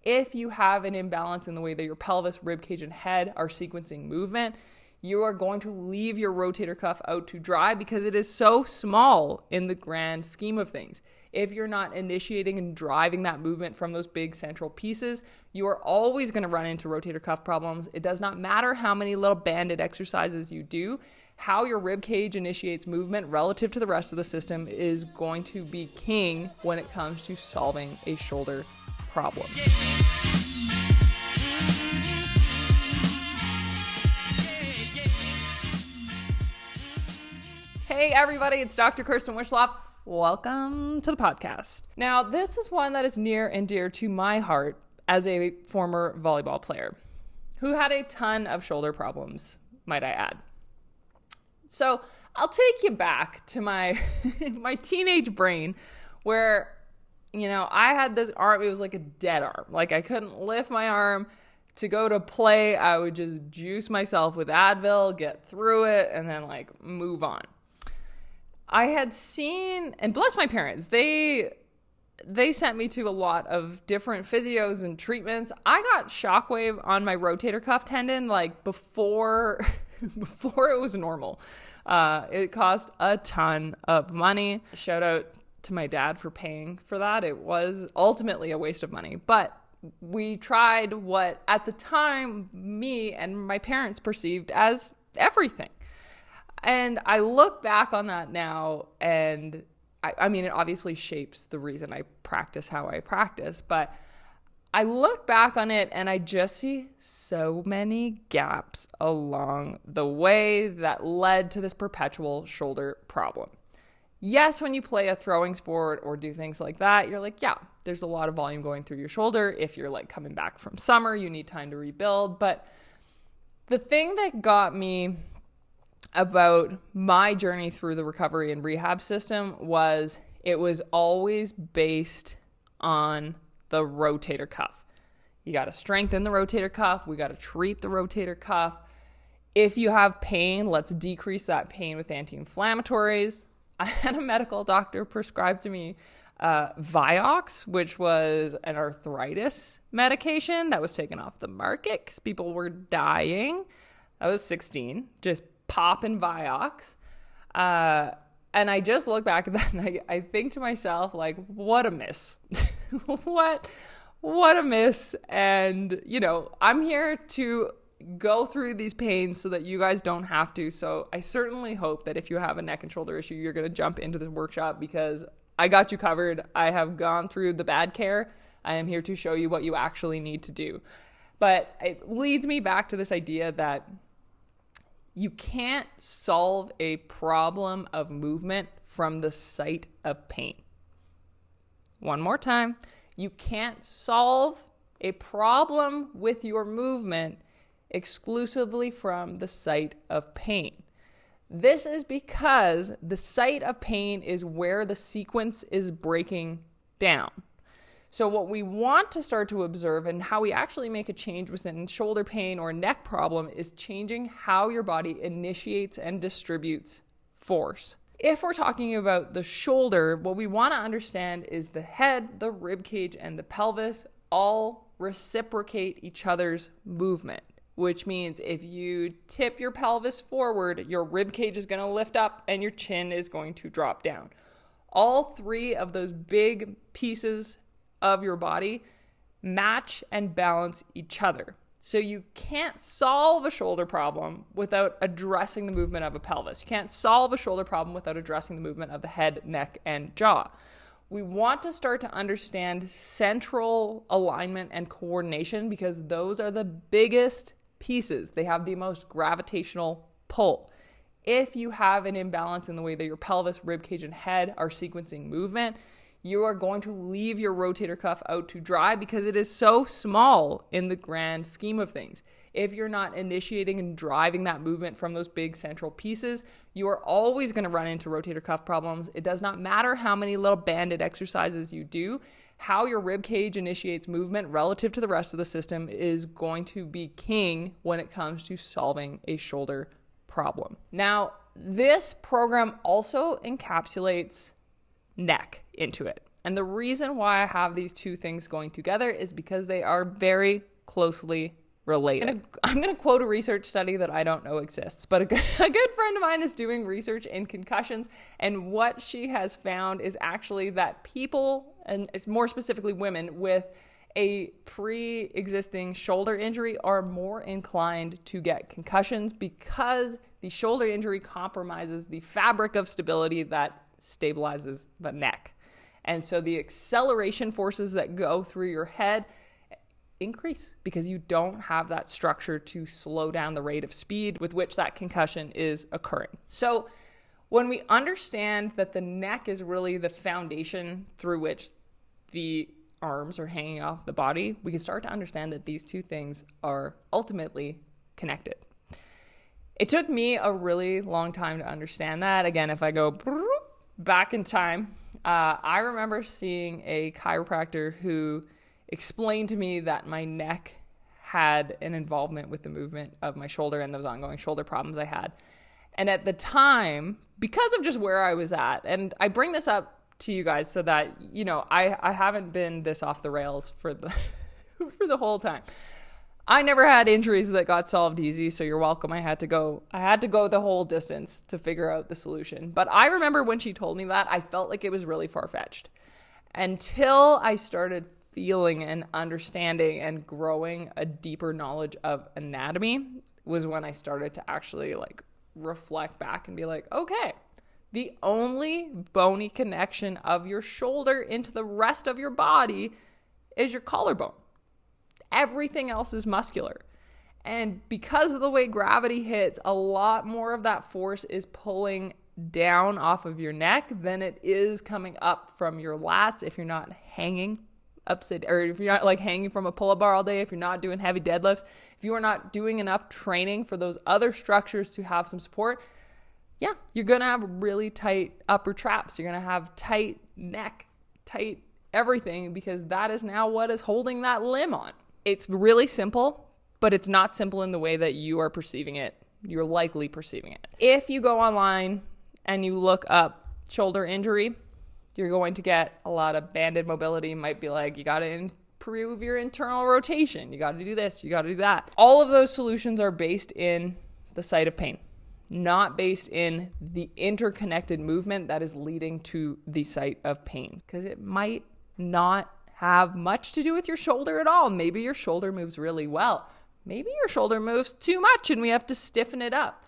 If you have an imbalance in the way that your pelvis, ribcage, and head are sequencing movement, you are going to leave your rotator cuff out to dry because it is so small in the grand scheme of things. If you're not initiating and driving that movement from those big central pieces, you are always going to run into rotator cuff problems. It does not matter how many little banded exercises you do. How your rib cage initiates movement relative to the rest of the system is going to be king when it comes to solving a shoulder problem. Hey everybody, it's Dr. Kirsten Wishloff. Welcome to the podcast. Now, this is one that is near and dear to my heart as a former volleyball player who had a ton of shoulder problems, might I add. So I'll take you back to my my teenage brain where, I had this arm. It was like a dead arm. Like I couldn't lift my arm to go to play. I would just juice myself with Advil, get through it, and then move on. I had seen, and bless my parents, they sent me to a lot of different physios and treatments. I got shockwave on my rotator cuff tendon before it was normal. It cost a ton of money. Shout out to my dad for paying for that. It was ultimately a waste of money, but we tried what at the time me and my parents perceived as everything. And I look back on that now, and I mean, it obviously shapes the reason I practice how I practice, but I look back on it and I just see so many gaps along the way that led to this perpetual shoulder problem. Yes, when you play a throwing sport or do things like that, you're like, yeah, there's a lot of volume going through your shoulder. If you're coming back from summer, you need time to rebuild. But the thing that got me about my journey through the recovery and rehab system was it was always based on the rotator cuff. You got to strengthen the rotator cuff. We got to treat the rotator cuff. If you have pain, let's decrease that pain with anti-inflammatories. I had a medical doctor prescribe to me Vioxx, which was an arthritis medication that was taken off the market because people were dying. I was 16, just popping Vioxx. And I just look back at that and I think to myself, what a miss. What a miss. And, I'm here to go through these pains so that you guys don't have to. So I certainly hope that if you have a neck and shoulder issue, you're going to jump into this workshop because I got you covered. I have gone through the bad care. I am here to show you what you actually need to do. But it leads me back to this idea that you can't solve a problem of movement from the site of pain. One more time. You can't solve a problem with your movement exclusively from the site of pain. This is because the site of pain is where the sequence is breaking down. So what we want to start to observe and how we actually make a change within shoulder pain or neck problem is changing how your body initiates and distributes force. If we're talking about the shoulder, what we want to understand is the head, the rib cage, and the pelvis all reciprocate each other's movement, which means if you tip your pelvis forward, your rib cage is going to lift up and your chin is going to drop down. All three of those big pieces of your body match and balance each other. So you can't solve a shoulder problem without addressing the movement of a pelvis. You can't solve a shoulder problem without addressing the movement of the head, neck, and jaw. We want to start to understand central alignment and coordination because those are the biggest pieces. They have the most gravitational pull. If you have an imbalance in the way that your pelvis, ribcage, and head are sequencing movement, you are going to leave your rotator cuff out to dry because it is so small in the grand scheme of things. If you're not initiating and driving that movement from those big central pieces, you are always going to run into rotator cuff problems. It does not matter how many little banded exercises you do. How your rib cage initiates movement relative to the rest of the system is going to be king when it comes to solving a shoulder problem. Now, this program also encapsulates neck into it. And the reason why I have these two things going together is because they are very closely related. I'm going to quote a research study that I don't know exists, but a good friend of mine is doing research in concussions, and what she has found is actually that people, and it's more specifically women, with a pre-existing shoulder injury are more inclined to get concussions because the shoulder injury compromises the fabric of stability that stabilizes the neck. And so the acceleration forces that go through your head increase because you don't have that structure to slow down the rate of speed with which that concussion is occurring. So when we understand that the neck is really the foundation through which the arms are hanging off the body, we can start to understand that these two things are ultimately connected. It took me a really long time to understand that. Again, if I go back in time, I remember seeing a chiropractor who explained to me that my neck had an involvement with the movement of my shoulder and those ongoing shoulder problems I had. And at the time, because of just where I was at, and I bring this up to you guys so that, you know, I haven't been this off the rails for the for the whole time. I never had injuries that got solved easy, so you're welcome. I had to go the whole distance to figure out the solution. But I remember when she told me that, I felt like it was really far-fetched. Until I started feeling and understanding and growing a deeper knowledge of anatomy was when I started to actually like reflect back and be like, okay, the only bony connection of your shoulder into the rest of your body is your collarbone. Everything else is muscular. And because of the way gravity hits, a lot more of that force is pulling down off of your neck than it is coming up from your lats if you're not hanging upside, or if you're not like hanging from a pull-up bar all day, if you're not doing heavy deadlifts, if you are not doing enough training for those other structures to have some support, yeah, you're going to have really tight upper traps. You're going to have tight neck, tight everything, because that is now what is holding that limb on. It's really simple, but it's not simple in the way that you are perceiving it. You're likely perceiving it. If you go online and you look up shoulder injury, you're going to get a lot of banded mobility. It might be like, you got to improve your internal rotation. You got to do this. You got to do that. All of those solutions are based in the site of pain, not based in the interconnected movement that is leading to the site of pain, because it might not have much to do with your shoulder at all. Maybe your shoulder moves really well. Maybe your shoulder moves too much and we have to stiffen it up.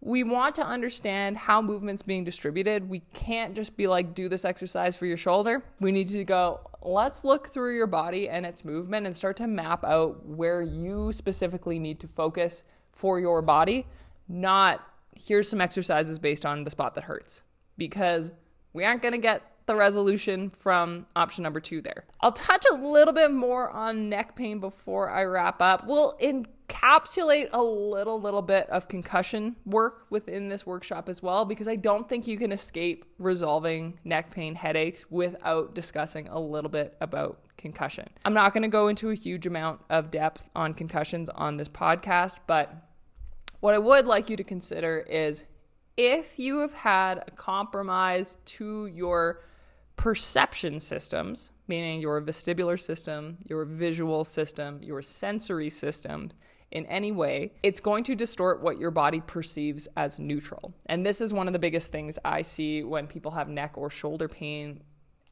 We want to understand how movement's being distributed. We can't just be like, do this exercise for your shoulder. We need to go, let's look through your body and its movement and start to map out where you specifically need to focus for your body, not here's some exercises based on the spot that hurts, because we aren't going to get the resolution from option number 2 there. I'll touch a little bit more on neck pain before I wrap up. We'll encapsulate a little bit of concussion work within this workshop as well, because I don't think you can escape resolving neck pain, headaches without discussing a little bit about concussion. I'm not going to go into a huge amount of depth on concussions on this podcast, but what I would like you to consider is if you have had a compromise to your perception systems, meaning your vestibular system, your visual system, your sensory system in any way, it's going to distort what your body perceives as neutral. And this is one of the biggest things I see when people have neck or shoulder pain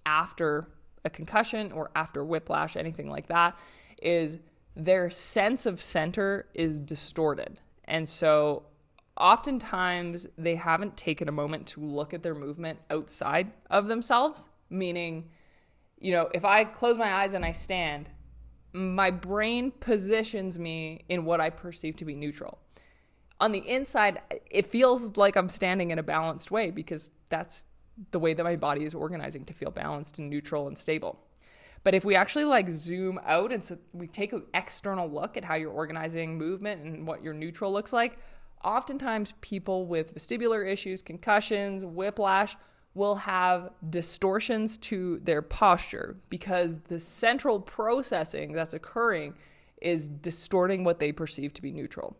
after a concussion or after whiplash, anything like that, is their sense of center is distorted. And so oftentimes they haven't taken a moment to look at their movement outside of themselves, meaning, you know, if I close my eyes and I stand, my brain positions me in what I perceive to be neutral. On the inside, it feels like I'm standing in a balanced way because that's the way that my body is organizing to feel balanced and neutral and stable. But if we actually like zoom out and so we take an external look at how you're organizing movement and what your neutral looks like, oftentimes people with vestibular issues, concussions, whiplash will have distortions to their posture because the central processing that's occurring is distorting what they perceive to be neutral.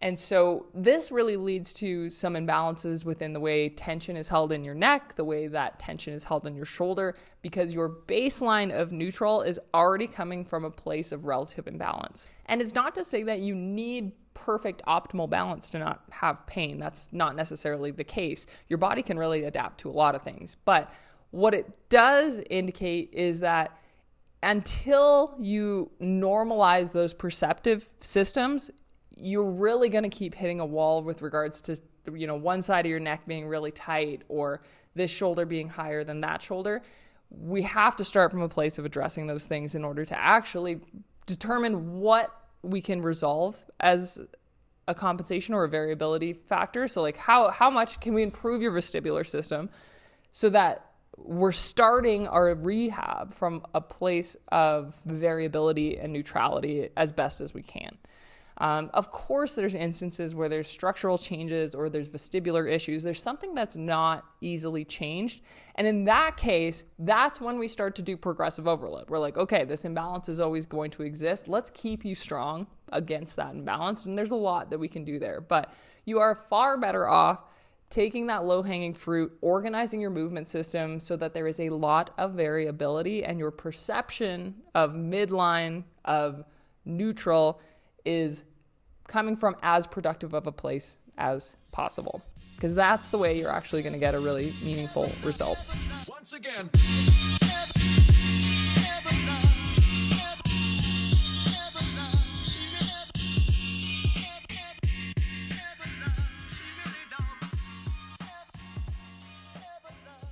And so this really leads to some imbalances within the way tension is held in your neck, the way that tension is held in your shoulder, because your baseline of neutral is already coming from a place of relative imbalance. And it's not to say that you need perfect optimal balance to not have pain. That's not necessarily the case. Your body can really adapt to a lot of things. But what it does indicate is that until you normalize those perceptive systems, you're really going to keep hitting a wall with regards to, one side of your neck being really tight or this shoulder being higher than that shoulder. We have to start from a place of addressing those things in order to actually determine what we can resolve as a compensation or a variability factor. So like how much can we improve your vestibular system so that we're starting our rehab from a place of variability and neutrality as best as we can. Of course, there's instances where there's structural changes or there's vestibular issues. There's something that's not easily changed. And in that case, that's when we start to do progressive overload. We're like, okay, this imbalance is always going to exist. Let's keep you strong against that imbalance. And there's a lot that we can do there. But you are far better off taking that low-hanging fruit, organizing your movement system so that there is a lot of variability and your perception of midline, of neutral, is coming from as productive of a place as possible. Because that's the way you're actually going to get a really meaningful result. Once again.